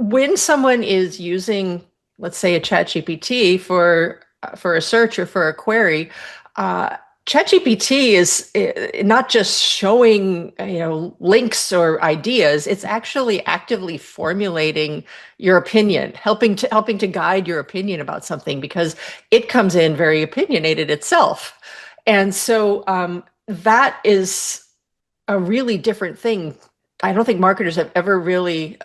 when someone is using, let's say, a chat GPT for a search or for a query, uh, ChatGPT is not just showing, links or ideas. It's actually actively formulating your opinion, helping to guide your opinion about something because it comes in very opinionated itself. And so that is a really different thing. I don't think marketers have ever really,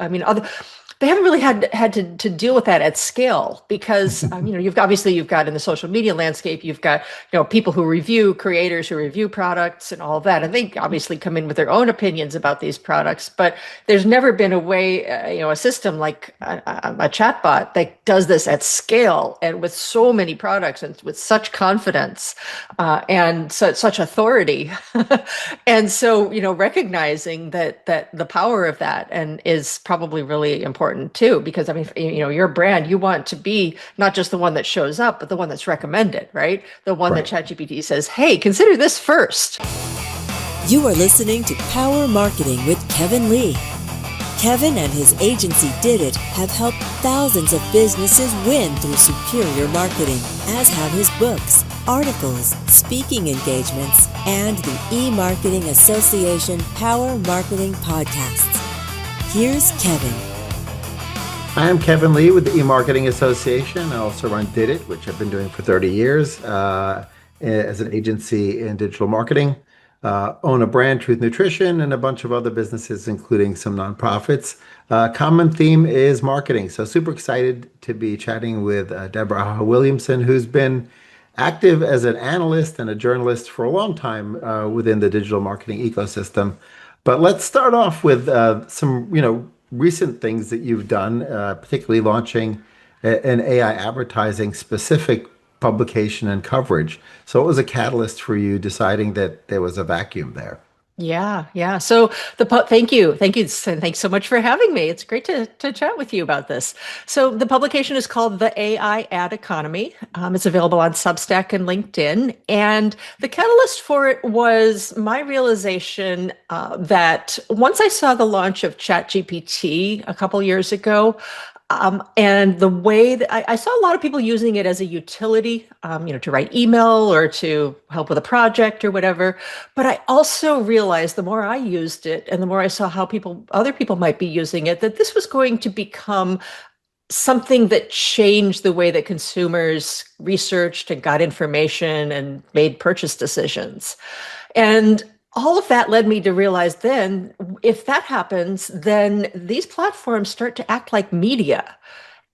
they haven't really had to deal with that at scale because you've got in the social media landscape, you've got people who review, creators who review products and all of that, and they obviously come in with their own opinions about these products. But there's never been a way, a system like a chatbot that does this at scale and with so many products and with such confidence and such authority. And so, recognizing that the power of that and is probably really important too, because I mean, your brand, you want to be not just the one that shows up, but the one that's recommended, right? The one that Right. ChatGPT says, hey, consider this first. You are listening to Power Marketing with Kevin Lee. Kevin and his agency Did It have helped thousands of businesses win through superior marketing, as have his books, articles, speaking engagements, and the E-Marketing Association Power Marketing Podcasts. Here's Kevin. I am Kevin Lee with the E-Marketing Association. I also run Did It, which I've been doing for 30 years as an agency in digital marketing. Own a brand, Truth Nutrition, and a bunch of other businesses, including some nonprofits. Common theme is marketing. So super excited to be chatting with Debra Aho Williamson, who's been active as an analyst and a journalist for a long time within the digital marketing ecosystem. But let's start off with some, recent things that you've done, particularly launching an AI advertising specific publication and coverage. So what was a catalyst for you deciding that there was a vacuum there? Yeah, yeah. So thank you, and thanks so much for having me. It's great to chat with you about this. So the publication is called The AI Ad Economy. It's available on Substack and LinkedIn. And the catalyst for it was my realization that once I saw the launch of ChatGPT a couple years ago, and the way that I saw a lot of people using it as a utility, to write email or to help with a project or whatever. But I also realized the more I used it and the more I saw how other people might be using it, that this was going to become something that changed the way that consumers researched and got information and made purchase decisions. And all of that led me to realize then, if that happens, then these platforms start to act like media.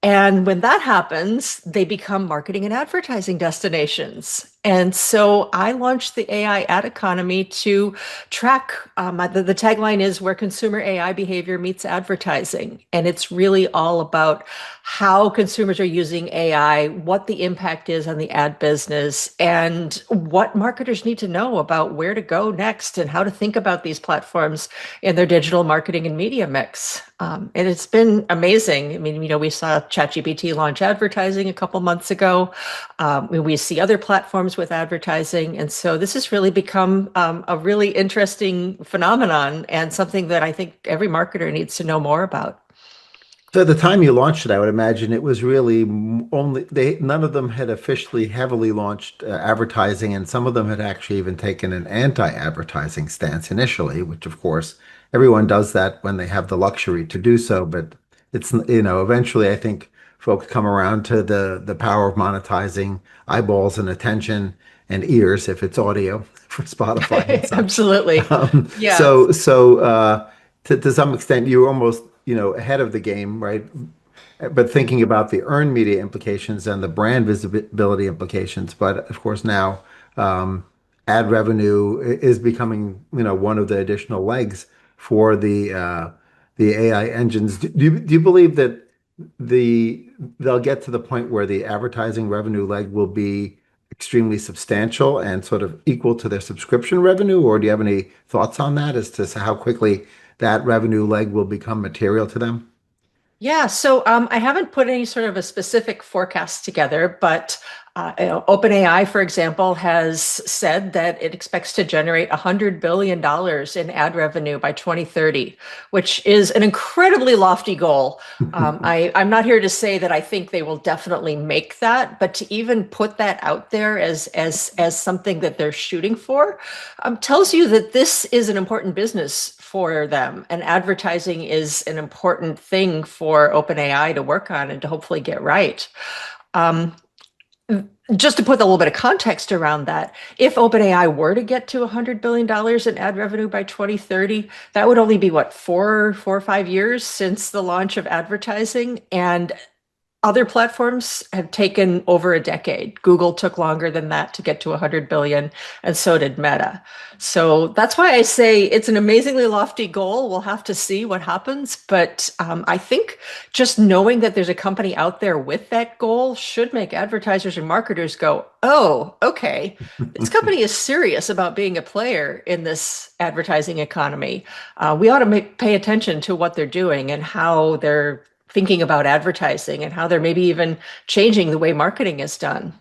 And when that happens, they become marketing and advertising destinations. And so I launched the AI ad economy to track. The tagline is where consumer AI behavior meets advertising. And it's really all about how consumers are using AI, what the impact is on the ad business, and what marketers need to know about where to go next and how to think about these platforms in their digital marketing and media mix. And it's been amazing. I mean, we saw ChatGPT launch advertising a couple months ago. We see other platforms with advertising. And so this has really become a really interesting phenomenon and something that I think every marketer needs to know more about. So at the time you launched it, I would imagine it was really none of them had officially heavily launched advertising, and some of them had actually even taken an anti-advertising stance initially, which of course everyone does that when they have the luxury to do so. But it's, eventually I think folks come around to the power of monetizing eyeballs and attention and ears if it's audio for Spotify and such. Absolutely. Yeah. So to some extent, you were almost, ahead of the game, right? But thinking about the earned media implications and the brand visibility implications. But of course, now ad revenue is becoming, one of the additional legs for the AI engines. Do you believe that they'll get to the point where the advertising revenue leg will be extremely substantial and sort of equal to their subscription revenue? Or do you have any thoughts on that as to how quickly that revenue leg will become material to them? Yeah, so I haven't put any sort of a specific forecast together, but OpenAI, for example, has said that it expects to generate $100 billion in ad revenue by 2030, which is an incredibly lofty goal. I'm not here to say that I think they will definitely make that, but to even put that out there as something that they're shooting for, tells you that this is an important business for them, and advertising is an important thing for OpenAI to work on and to hopefully get right. Um, just to put a little bit of context around that, if OpenAI were to get to $100 billion in ad revenue by 2030, that would only be what, 4 or 5 years since the launch of advertising. And other platforms have taken over a decade. Google took longer than that to get to 100 billion, and so did Meta. So that's why I say it's an amazingly lofty goal. We'll have to see what happens. But I think just knowing that there's a company out there with that goal should make advertisers and marketers go, oh, okay, this company is serious about being a player in this advertising economy. We ought to pay attention to what they're doing and how they're thinking about advertising and how they're maybe even changing the way marketing is done.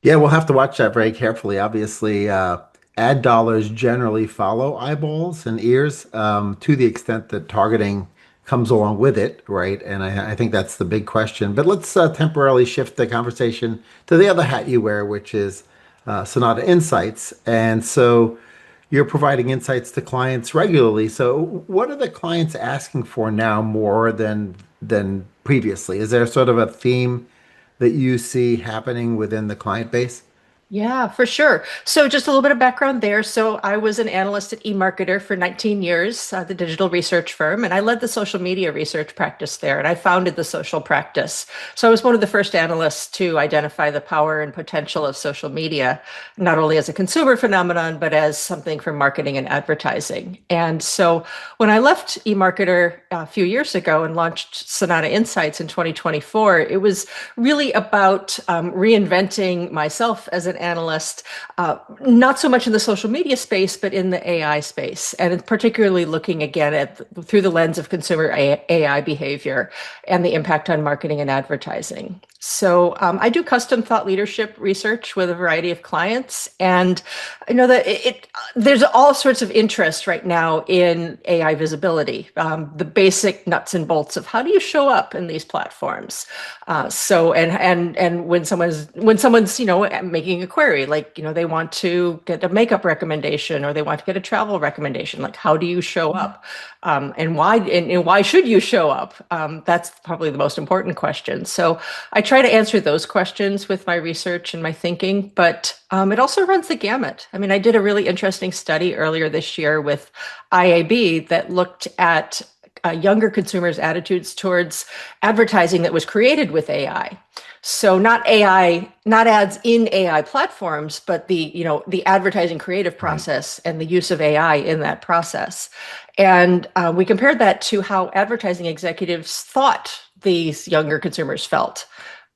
Yeah, we'll have to watch that very carefully. Obviously, ad dollars generally follow eyeballs and ears to the extent that targeting comes along with it, right? And I think that's the big question. But let's temporarily shift the conversation to the other hat you wear, which is Sonata Insights. And so you're providing insights to clients regularly. So what are the clients asking for now more than previously? Is there sort of a theme that you see happening within the client base? Yeah, for sure. So, just a little bit of background there. So, I was an analyst at eMarketer for 19 years, the digital research firm, and I led the social media research practice there, and I founded the social practice. So, I was one of the first analysts to identify the power and potential of social media, not only as a consumer phenomenon, but as something for marketing and advertising. And so, when I left eMarketer a few years ago and launched Sonata Insights in 2024, it was really about reinventing myself as an analyst, not so much in the social media space, but in the AI space, and particularly looking again at through the lens of consumer AI behavior and the impact on marketing and advertising. So I do custom thought leadership research with a variety of clients, and I know that there's all sorts of interest right now in AI visibility, the basic nuts and bolts of how do you show up in these platforms. And when someone's making a query, like they want to get a makeup recommendation or they want to get a travel recommendation, like how do you show up, and why should you show up? That's probably the most important question. So I try to answer those questions with my research and my thinking, but it also runs the gamut. I mean, I did a really interesting study earlier this year with IAB that looked at younger consumers' attitudes towards advertising that was created with AI. So not AI, not ads in AI platforms, but the advertising creative Right. process and the use of AI in that process. And we compared that to how advertising executives thought these younger consumers felt.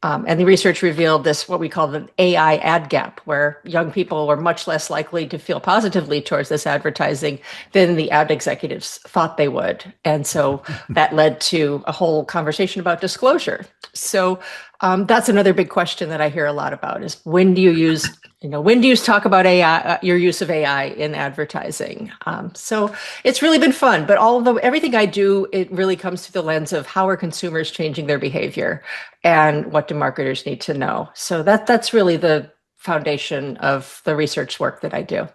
And the research revealed this, what we call the AI ad gap, where young people were much less likely to feel positively towards this advertising than the ad executives thought they would. And so that led to a whole conversation about disclosure. So that's another big question that I hear a lot about is when do you talk about AI, your use of AI in advertising? So it's really been fun, but although everything I do, it really comes through the lens of how are consumers changing their behavior and what do marketers need to know. So that's really the foundation of the research work that I do.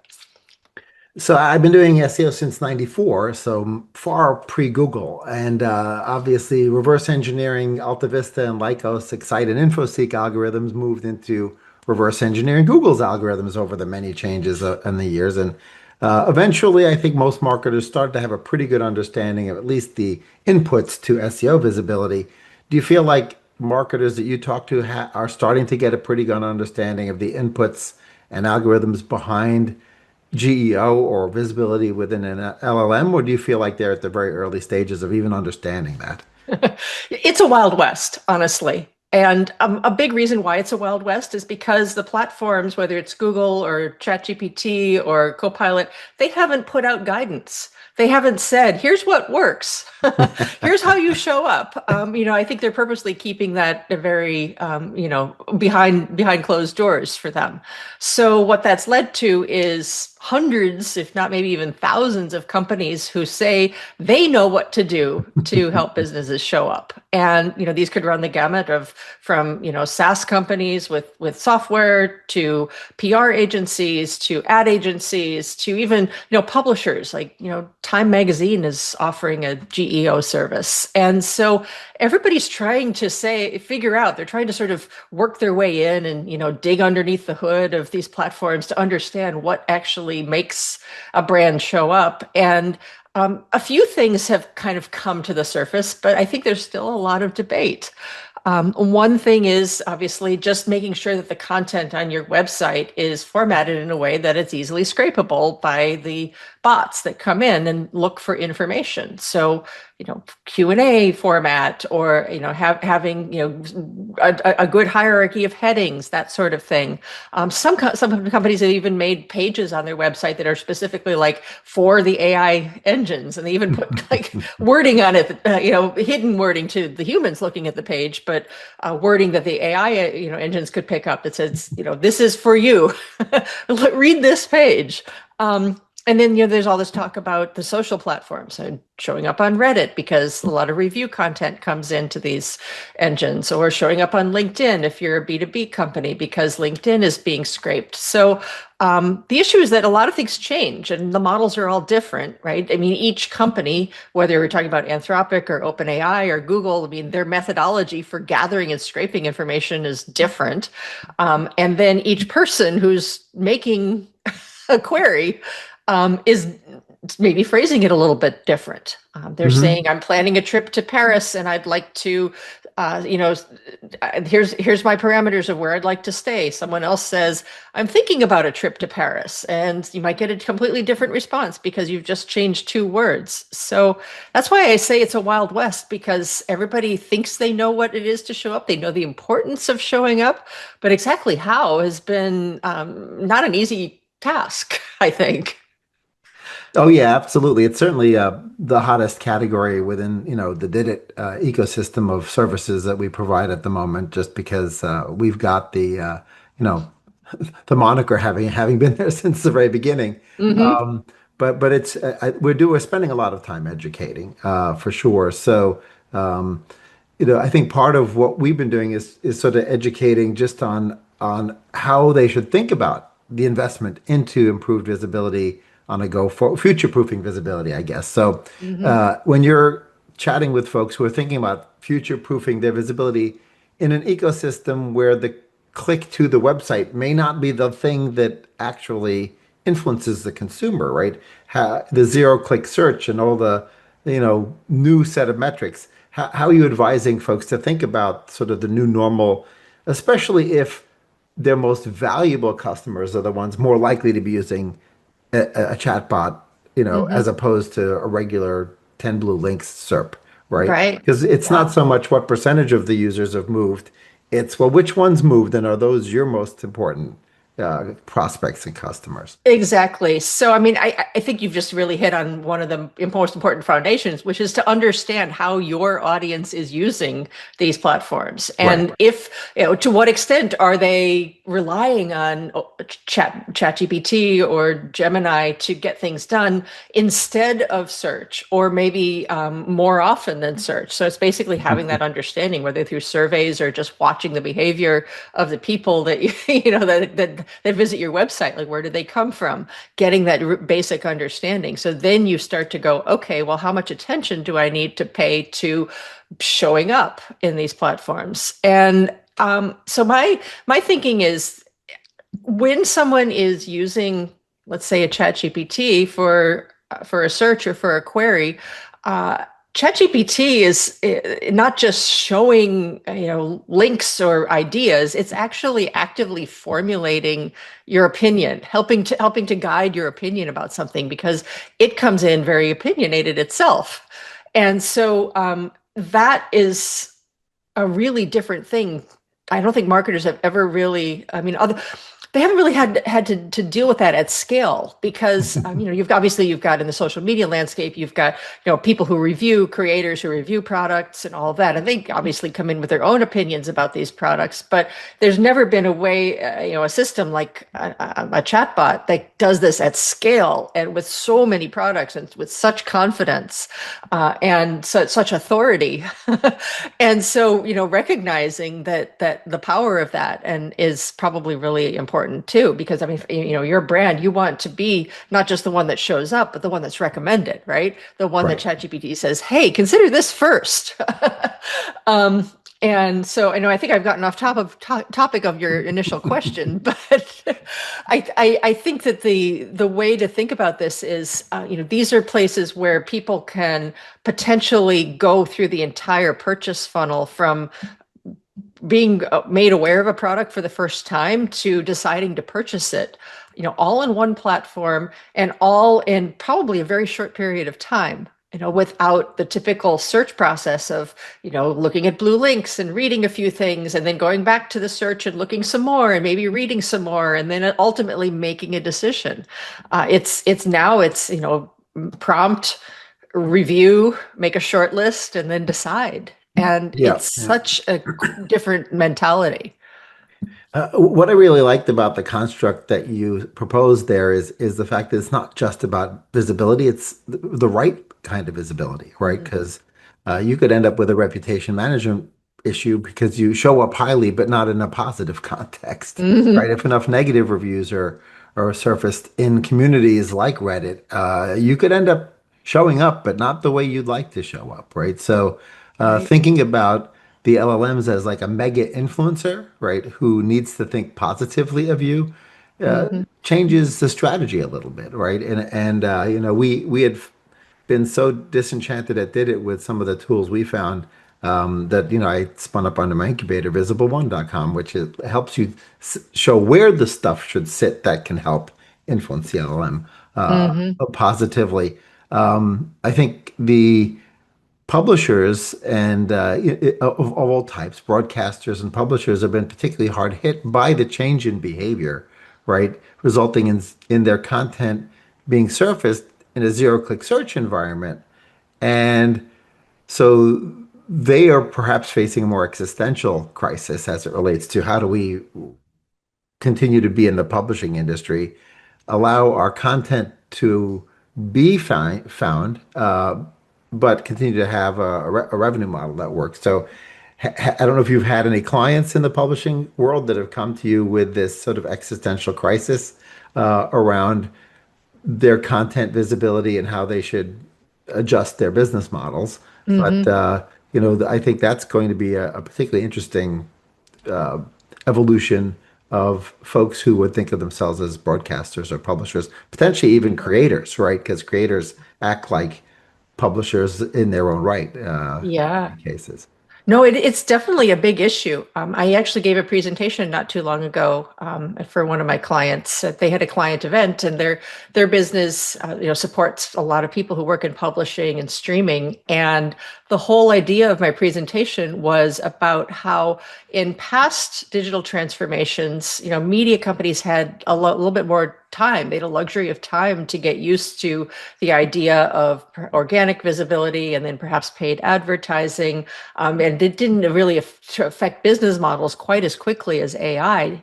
So I've been doing SEO since '94, so far pre-Google, and obviously reverse engineering Alta Vista and Lycos, Excite and InfoSeek algorithms moved into reverse engineering Google's algorithms over the many changes in the years, and eventually I think most marketers started to have a pretty good understanding of at least the inputs to SEO visibility. Do you feel like marketers that you talk to are starting to get a pretty good understanding of the inputs and algorithms behind GEO or visibility within an LLM, or do you feel like they're at the very early stages of even understanding that? It's a wild west, honestly. And a big reason why it's a Wild West is because the platforms, whether it's Google or ChatGPT or Copilot, they haven't put out guidance. They haven't said, here's what works. Here's how you show up. I think they're purposely keeping that a very, behind closed doors for them. So what that's led to is hundreds, if not maybe even thousands of companies who say they know what to do to help businesses show up. And, these could run the gamut of from, SaaS companies with software to PR agencies to ad agencies to even, publishers like, Time Magazine is offering a GEO service. And so everybody's trying to figure out, they're trying to sort of work their way in and, dig underneath the hood of these platforms to understand what actually makes a brand show up. And a few things have kind of come to the surface, but I think there's still a lot of debate. One thing is obviously just making sure that the content on your website is formatted in a way that it's easily scrapable by the bots that come in and look for information. So, Q&A format, or, having, a good hierarchy of headings, that sort of thing. Some companies have even made pages on their website that are specifically like for the AI engines, and they even put like wording on it, hidden wording to the humans looking at the page, but wording that the AI, engines could pick up that says, this is for you. Read this page. And then, there's all this talk about the social platforms and showing up on Reddit because a lot of review content comes into these engines, or showing up on LinkedIn if you're a B2B company because LinkedIn is being scraped. So the issue is that a lot of things change and the models are all different, right? I mean, each company, whether we're talking about Anthropic or OpenAI or Google, their methodology for gathering and scraping information is different. And then each person who's making a query is maybe phrasing it a little bit different. They're saying, I'm planning a trip to Paris and I'd like to, here's my parameters of where I'd like to stay. Someone else says, I'm thinking about a trip to Paris, and you might get a completely different response because you've just changed two words. So that's why I say it's a Wild West, because everybody thinks they know what it is to show up. They know the importance of showing up, but exactly how has been not an easy task, I think. Oh yeah, absolutely. It's certainly the hottest category within, the Did It ecosystem of services that we provide at the moment, just because we've got the moniker having been there since the very beginning. Mm-hmm. But it's we're spending a lot of time educating for sure. So I think part of what we've been doing is sort of educating just on how they should think about the investment into improved visibility on a go for future-proofing visibility, I guess. So Mm-hmm. when you're chatting with folks who are thinking about future-proofing their visibility in an ecosystem where the click to the website may not be the thing that actually influences the consumer, right? The zero-click search and all the, new set of metrics. How are you advising folks to think about sort of the new normal, especially if their most valuable customers are the ones more likely to be using a chatbot, Mm-hmm. as opposed to a regular 10 blue links SERP, right? Right. Because it's not Yeah. so much what percentage of the users have moved, it's, well, which ones moved, and are those your most important prospects and customers? Exactly. So, I think you've just really hit on one of the most important foundations, which is to understand how your audience is using these platforms. Right. And if, to what extent are they relying on ChatGPT or Gemini to get things done instead of search, or maybe more often than search. So it's basically having that understanding, whether through surveys or just watching the behavior of the people that, that visit your website, like where did they come from, getting that basic understanding. So then you start to go, okay, well, how much attention do I need to pay to showing up in these platforms? And so my thinking is, when someone is using, let's say, a chat GPT for a search or for a query, ChatGPT is not just showing, links or ideas. It's actually actively formulating your opinion, helping to guide your opinion about something, because it comes in very opinionated itself. And so that is a really different thing. I don't think marketers have ever really, I mean, they haven't really had to deal with that at scale because you've got in the social media landscape, you've got people who review, creators who review products and all of that, and they obviously come in with their own opinions about these products. But there's never been a way, a system like a chatbot that does this at scale and with so many products and with such confidence and such authority. And so, recognizing that the power of that and is probably really important too, because I mean, your brand, you want to be not just the one that shows up, but the one that's recommended, right? The one that Right. ChatGPT says, "Hey, consider this first." um, and so I think I've gotten off topic of your initial question, but I think that the way to think about this is, these are places where people can potentially go through the entire purchase funnel from being made aware of a product for the first time to deciding to purchase it, all in one platform and all in probably a very short period of time, without the typical search process of, looking at blue links and reading a few things and then going back to the search and looking some more and maybe reading some more and then ultimately making a decision. It's prompt, review, make a short list, and then decide. And Yeah. it's Yeah. such a different mentality. What I really liked about the construct that you proposed there is the fact that it's not just about visibility, it's the right kind of visibility, right? Because you could end up with a reputation management issue because you show up highly, but not in a positive context, right? Mhm. If enough negative reviews are surfaced in communities like Reddit, you could end up showing up, but not the way you'd like to show up, right? So Right. thinking about the LLMs as like a mega influencer, right, who needs to think positively of you, uh, Hmm. changes the strategy a little bit, right? And we had been so disenchanted at did it with some of the tools we found that I spun up under my incubator, visible1.com, which helps you show where the stuff should sit that can help influence the LLM Hmm. positively. I think the publishers and of all types, broadcasters and publishers have been particularly hard hit by the change in behavior, right? Resulting in their content being surfaced in a zero-click search environment. And so they are perhaps facing a more existential crisis as it relates to how do we continue to be in the publishing industry, allow our content to be found, but continue to have a revenue model that works. So I don't know if you've had any clients in the publishing world that have come to you with this sort of existential crisis around their content visibility and how they should adjust their business models. But Hmm. I think that's going to be a particularly interesting evolution of folks who would think of themselves as broadcasters or publishers, potentially even creators, right? Because creators act like publishers in their own right, in Yeah. many cases. No, it's definitely a big issue. I actually gave a presentation not too long ago for one of my clients. They had a client event, and their business, supports a lot of people who work in publishing and streaming. And the whole idea of my presentation was about how, in past digital transformations, media companies had a little bit more time. They had a luxury of time to get used to the idea of organic visibility and then perhaps paid advertising. And it didn't really affect business models quite as quickly as AI.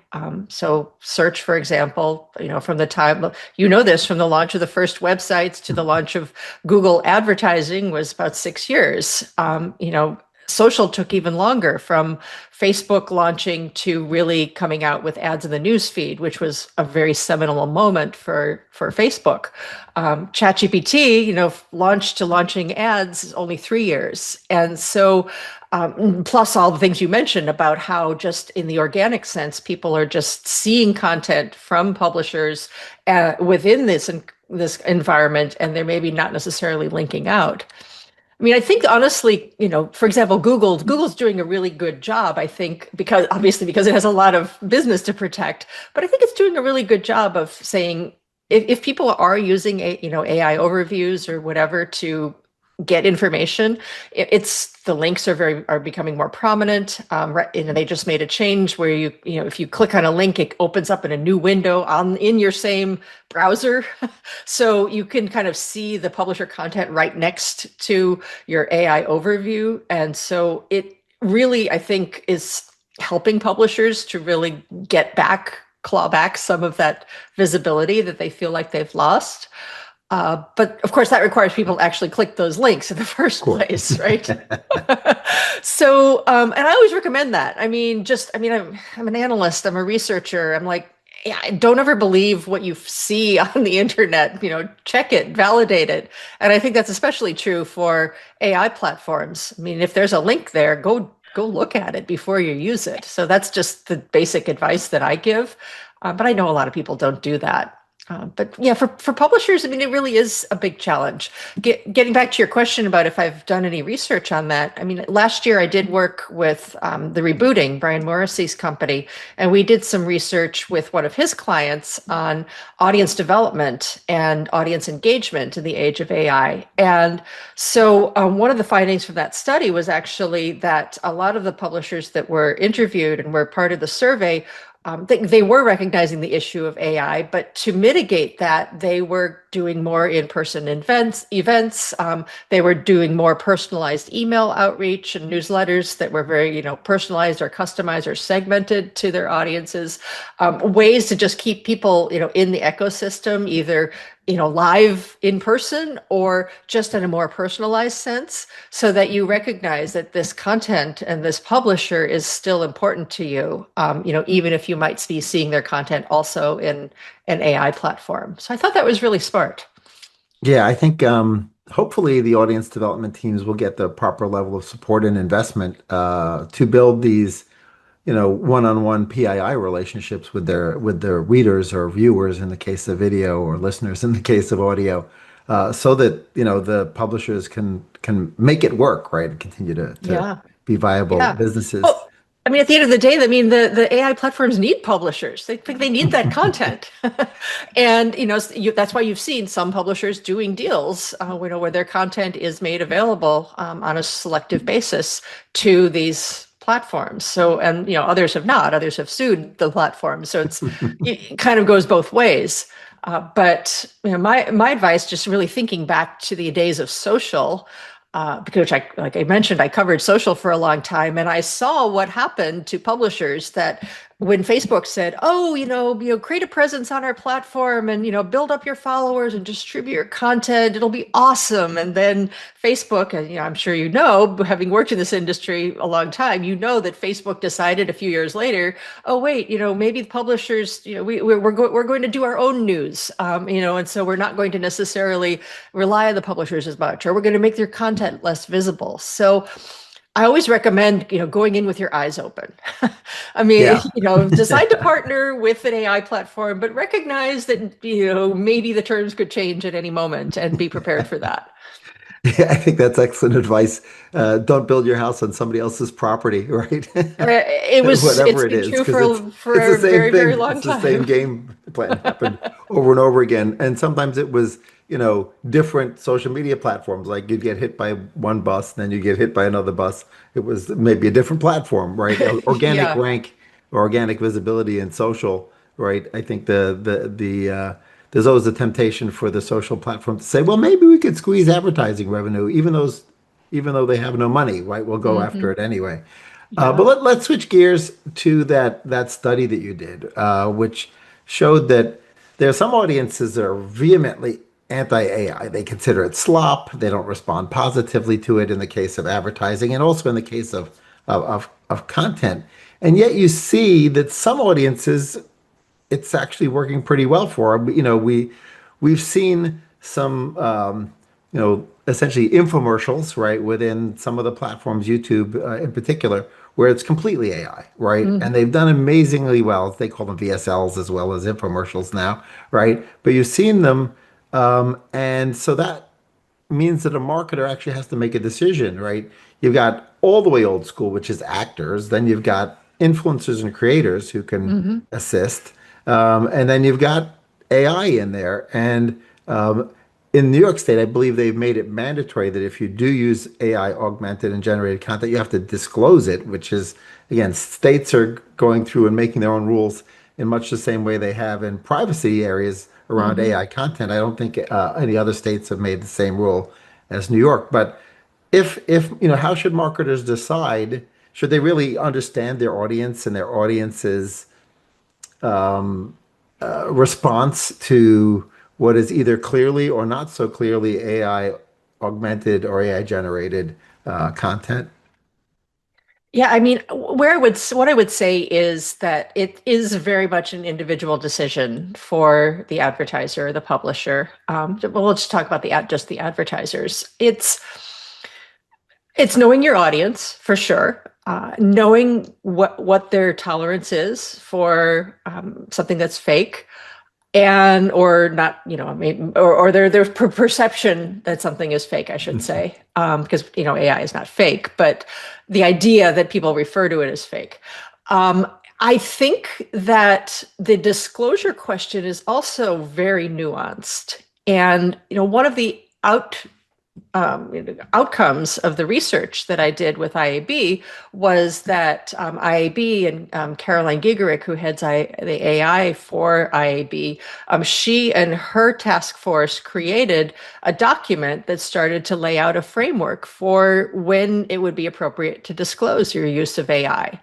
So search, for example, from the time, this from the launch of the first websites to the launch of Google advertising was about 6 years. Social took even longer, from Facebook launching to really coming out with ads in the news feed, which was a very seminal moment for Facebook. ChatGPT, launched to launching ads is only 3 years. And so, plus all the things you mentioned about how just in the organic sense, people are just seeing content from publishers within this environment, and they're maybe not necessarily linking out. I mean, I think honestly, for example, Google's doing a really good job, I think, because obviously because it has a lot of business to protect, but I think it's doing a really good job of saying if people are using AI overviews or whatever to get information. It's the links are becoming more prominent. They just made a change where if you click on a link, it opens up in a new window in your same browser, so you can kind of see the publisher content right next to your AI overview, and so it really, I think, is helping publishers to really claw back some of that visibility that they feel like they've lost. But of course, that requires people to actually click those links in the first place, right? So, and I always recommend that. I'm an analyst, I'm a researcher. I'm like, yeah, don't ever believe what you see on the internet. Check it, validate it. And I think that's especially true for AI platforms. I mean, if there's a link there, go look at it before you use it. So that's just the basic advice that I give. But I know a lot of people don't do that. But yeah, for publishers, I mean, it really is a big challenge. Getting back to your question about if I've done any research on that, I mean, last year I did work with the Rebooting, Brian Morrissey's company, and we did some research with one of his clients on audience development and audience engagement in the age of AI. And so one of the findings from that study was actually that a lot of the publishers that were interviewed and were part of the survey, they were recognizing the issue of AI, but to mitigate that, they were doing more in-person events. They were doing more personalized email outreach and newsletters that were very, personalized or customized or segmented to their audiences. Ways to just keep people, in the ecosystem, either live in person or just in a more personalized sense, so that you recognize that this content and this publisher is still important to you, even if you might be seeing their content also in an AI platform. So I thought that was really smart. Yeah, I think hopefully the audience development teams will get the proper level of support and investment to build these, one-on-one PII relationships with their readers or viewers in the case of video, or listeners in the case of audio, so that the publishers can make it work, right, and continue to Yeah. be viable Yeah. businesses. Well, I mean, at the end of the day, I mean, the AI platforms need publishers. They think they need that content. And, that's why you've seen some publishers doing deals, where their content is made available on a selective basis to these platforms. So, and, others have not. Others have sued the platform. So it kind of goes both ways. But my advice, just really thinking back to the days of social, because like I mentioned, I covered social for a long time, and I saw what happened to publishers that when Facebook said, "Oh, create a presence on our platform and build up your followers and distribute your content, it'll be awesome." And then Facebook, and I'm sure having worked in this industry a long time, that Facebook decided a few years later, "Oh, wait, maybe the publishers, we're going to do our own news, and so we're not going to necessarily rely on the publishers as much, or we're going to make their content less visible." So I always recommend, going in with your eyes open. I mean, Yeah. decide to partner with an AI platform, but recognize that, maybe the terms could change at any moment, and be prepared for that. Yeah, I think that's excellent advice. Don't build your house on somebody else's property, right? It's Whatever it been is, true because for it's the a same very, very thing. long It's the same time. game plan happened over and over again. And sometimes it was, different social media platforms. Like you'd get hit by one bus, then you get hit by another bus. It was maybe a different platform, right? Organic Yeah. rank or organic visibility in social, right? I think there's always a temptation for the social platform to say, well, maybe we could squeeze advertising revenue, even though they have no money, right? We'll go after Hmm. it anyway. But Yeah. let's switch gears to that study that you did, which showed that there are some audiences that are vehemently anti-AI. They consider it slop. They don't respond positively to it in the case of advertising, and also in the case of content. And yet you see that some audiences, it's actually working pretty well for them. We've seen some essentially infomercials, right, within some of the platforms, YouTube in particular, where it's completely AI, right? And Hmm. they've done amazingly well. They call them VSLs as well as infomercials now, right? But you've seen them, and so that means that a marketer actually has to make a decision, right? You've got all the way old school, which is actors. Then you've got influencers and creators who can assist. And then you've got AI in there. And in New York State, I believe they've made it mandatory that if you do use AI augmented and generated content, you have to disclose it, which is, again, states are going through and making their own rules in much the same way they have in privacy areas around Hmm. AI content. I don't think any other states have made the same rule as New York. But if how should marketers decide? Should they really understand their audience and their audience's response to what is either clearly or not so clearly AI augmented or AI generated content? Yeah, I mean, what I would say is that it is very much an individual decision for the advertiser or the publisher. Well, let's talk about just the advertisers. It's knowing your audience for sure, knowing what their tolerance is for something that's fake, and or not, I mean, or their perception that something is fake, I should say, because AI is not fake, but the idea that people refer to it as fake. Um, I think that the disclosure question is also very nuanced, and one of the outcomes of the research that I did with IAB was that IAB and Caroline Gigerick, who heads the AI for IAB, she and her task force created a document that started to lay out a framework for when it would be appropriate to disclose your use of AI.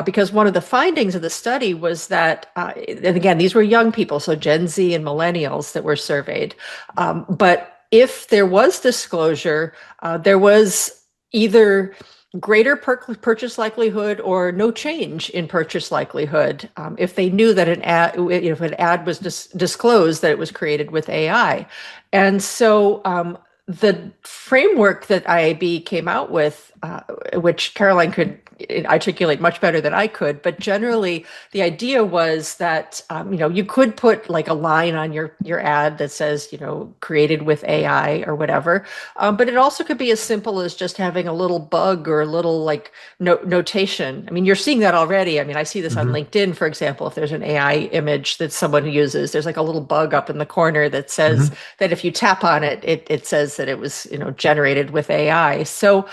Because one of the findings of the study was that, and again, these were young people, so Gen Z and millennials that were surveyed, but if there was disclosure, there was either greater purchase likelihood or no change in purchase likelihood if they knew that if an ad was disclosed that it was created with AI. And so the framework that IAB came out with, which Caroline could articulate much better than I could, but generally the idea was that you could put like a line on your ad that says created with AI or whatever, but it also could be as simple as just having a little bug or a little like notation. I mean, you're seeing that already. I mean, I see this on Hmm. LinkedIn, for example. If there's an AI image that someone uses, there's like a little bug up in the corner that says that if you tap on it, it says that it was generated with AI. So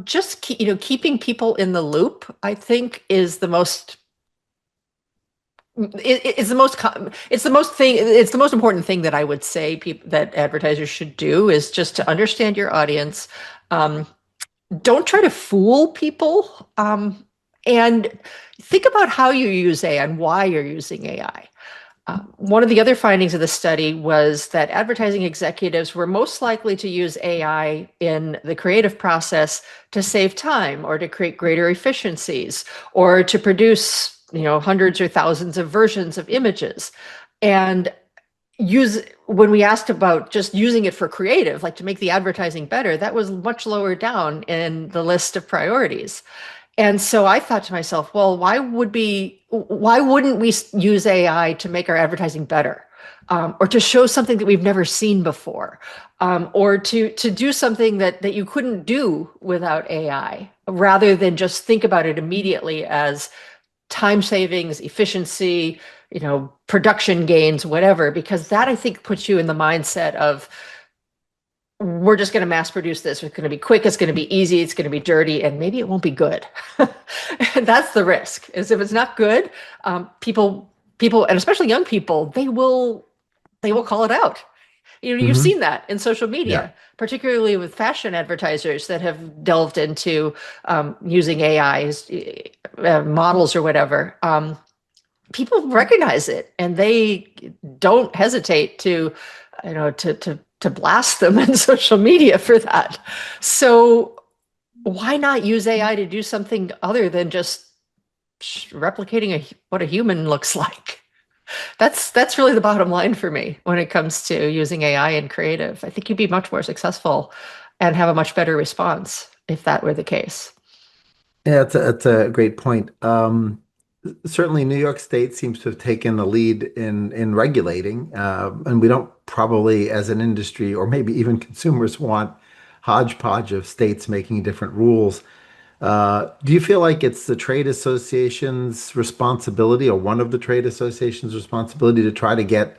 just keeping people in the loop, I think, is the most it's the most it's the most important thing that I would say people that advertisers should do is just to understand your audience. Um, don't try to fool people, and think about how you use AI and why you're using AI. One of the other findings of the study was that advertising executives were most likely to use AI in the creative process to save time or to create greater efficiencies or to produce, hundreds or thousands of versions of images. And use when we asked about just using it for creative, like to make the advertising better, that was much lower down in the list of priorities. And so I thought to myself, well, why wouldn't we use AI to make our advertising better? Or to show something that we've never seen before, or to do something that you couldn't do without AI, rather than just think about it immediately as time savings, efficiency, production gains, whatever, because that I think puts you in the mindset of we're just going to mass produce this. It's going to be quick. It's going to be easy. It's going to be dirty, and maybe it won't be good. And that's the risk. Is if it's not good, people, and especially young people, they will call it out. You've Hmm. seen that in social Yeah. media, particularly with fashion advertisers that have delved into using AIs, models or whatever. People recognize it, and they don't hesitate to, to blast them in social media for that. So why not use AI to do something other than just replicating what a human looks like? That's really the bottom line for me when it comes to using AI in creative. I think you'd be much more successful and have a much better response if that were the case. Yeah, it's a great point. Certainly, New York State seems to have taken the lead in regulating, and we don't probably, as an industry or maybe even consumers, want hodgepodge of states making different rules. Do you feel like it's the trade association's responsibility or one of the trade association's responsibility to try to get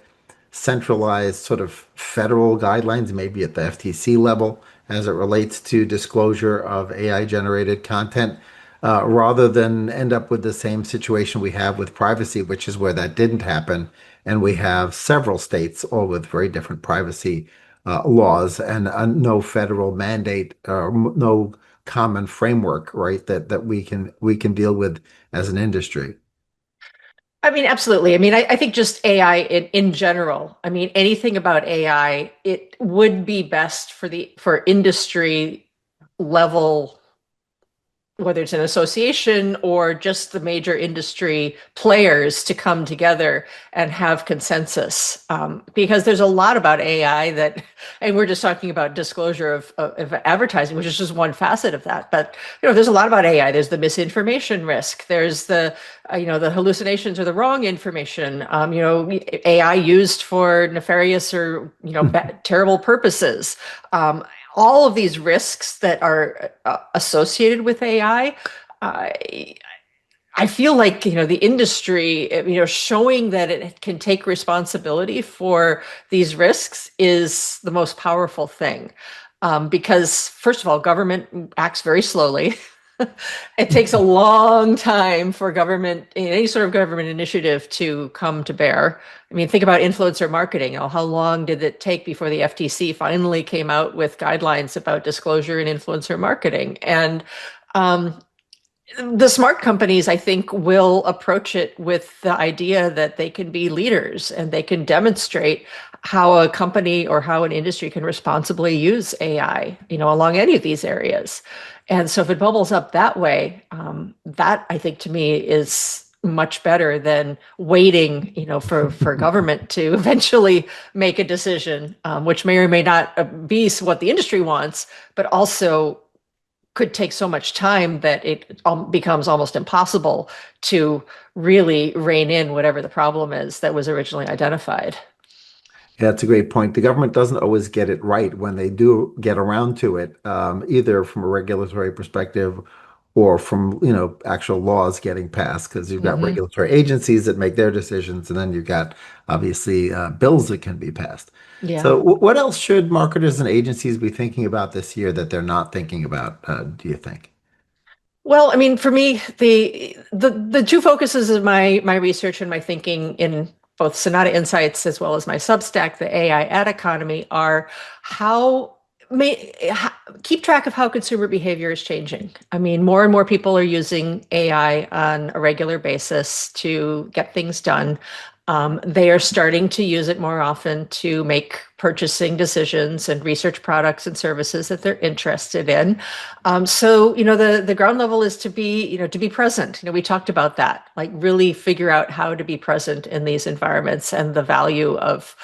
centralized sort of federal guidelines, maybe at the FTC level, as it relates to disclosure of AI generated content, rather than end up with the same situation we have with privacy, which is where that didn't happen. And we have several states, all with very different privacy laws and no federal mandate or no common framework, right? That we can deal with as an industry. I mean, absolutely. I mean, I think just AI in general. I mean, anything about AI, it would be best for industry level, whether it's an association or just the major industry players to come together and have consensus. Because there's a lot about AI that, and we're just talking about disclosure of advertising, which is just one facet of that. But, there's a lot about AI. There's the misinformation risk. There's the hallucinations or the wrong information, AI used for nefarious or, terrible purposes. All of these risks that are associated with AI, I feel like, the industry, showing that it can take responsibility for these risks is the most powerful thing. Because first of all, government acts very slowly. It takes a long time for government, any sort of government initiative to come to bear. I mean, think about influencer marketing. How long did it take before the FTC finally came out with guidelines about disclosure in influencer marketing? And um, the smart companies, I think, will approach it with the idea that they can be leaders and they can demonstrate how a company or how an industry can responsibly use AI, along any of these areas. And so if it bubbles up that way, that I think to me is much better than waiting, for government to eventually make a decision, which may or may not be what the industry wants, but also could take so much time that it becomes almost impossible to really rein in whatever the problem is that was originally identified. Yeah, that's a great point. The government doesn't always get it right when they do get around to it, either from a regulatory perspective or from, actual laws getting passed, because you've got Hmm. regulatory agencies that make their decisions, and then you've got obviously bills that can be passed. Yeah. So, what else should marketers and agencies be thinking about this year that they're not thinking about, do you think? Well, I mean, for me, the two focuses of my research and my thinking in both Sonata Insights as well as my Substack, the AI ad economy, are how may how, keep track of how consumer behavior is changing. I mean, more and more people are using AI on a regular basis to get things done. They are starting to use it more often to make purchasing decisions and research products and services that they're interested in. So, the ground level is to be present. We talked about that, like really figure out how to be present in these environments and the value of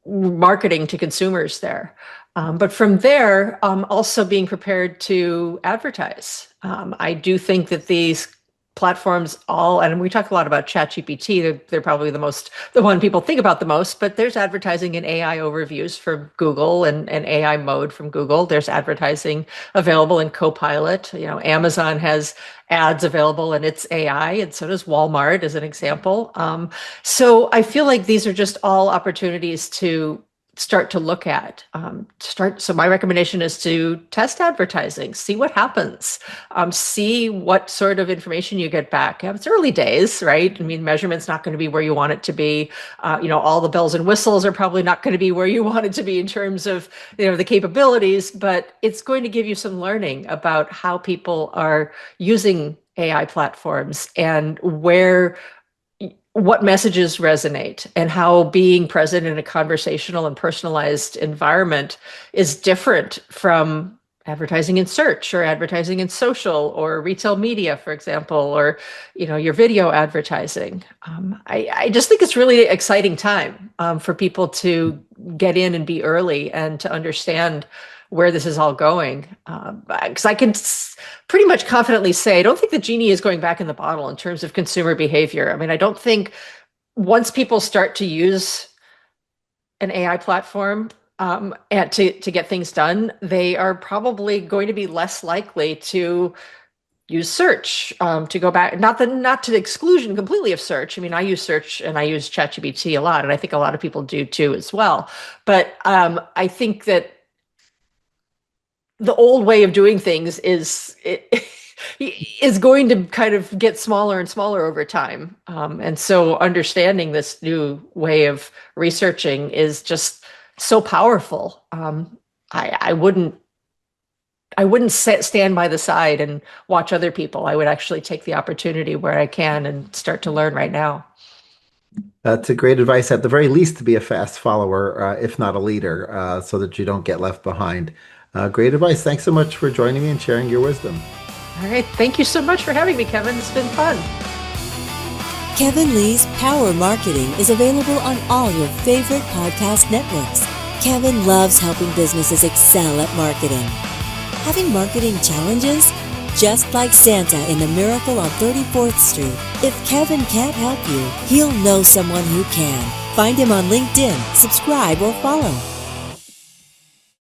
marketing to consumers there. But from there, also being prepared to advertise. I do think that these platforms and we talk a lot about ChatGPT. They're probably the one people think about the most, but there's advertising and AI overviews from Google and AI mode from Google. There's advertising available in Copilot. Amazon has ads available and it's AI, and so does Walmart as an example. So I feel like these are just all opportunities to start to look at. So my recommendation is to test advertising, see what happens, see what sort of information you get back. It's early days, right? I mean, measurement's not going to be where you want it to be. All the bells and whistles are probably not going to be where you want it to be in terms of, the capabilities, but it's going to give you some learning about how people are using AI platforms and what messages resonate and how being present in a conversational and personalized environment is different from advertising in search or advertising in social or retail media, for example, or your video advertising. I just think it's really exciting time for people to get in and be early and to understand where this is all going. Because I can pretty much confidently say, I don't think the genie is going back in the bottle in terms of consumer behavior. I mean, I don't think once people start to use an AI platform and to get things done, they are probably going to be less likely to use search to go back, not to the exclusion completely of search. I mean, I use search and I use ChatGPT a lot, and I think a lot of people do too as well. But I think that the old way of doing things is going to kind of get smaller and smaller over time. And so understanding this new way of researching is just so powerful. I wouldn't stand by the side and watch other people. I would actually take the opportunity where I can and start to learn right now. That's a great advice, at the very least, to be a fast follower, if not a leader, so that you don't get left behind. Great advice. Thanks so much for joining me and sharing your wisdom. All right. Thank you so much for having me, Kevin. It's been fun. Kevin Lee's Power Marketing is available on all your favorite podcast networks. Kevin loves helping businesses excel at marketing. Having marketing challenges? Just like Santa in The Miracle on 34th Street, if Kevin can't help you, he'll know someone who can. Find him on LinkedIn, subscribe, or follow.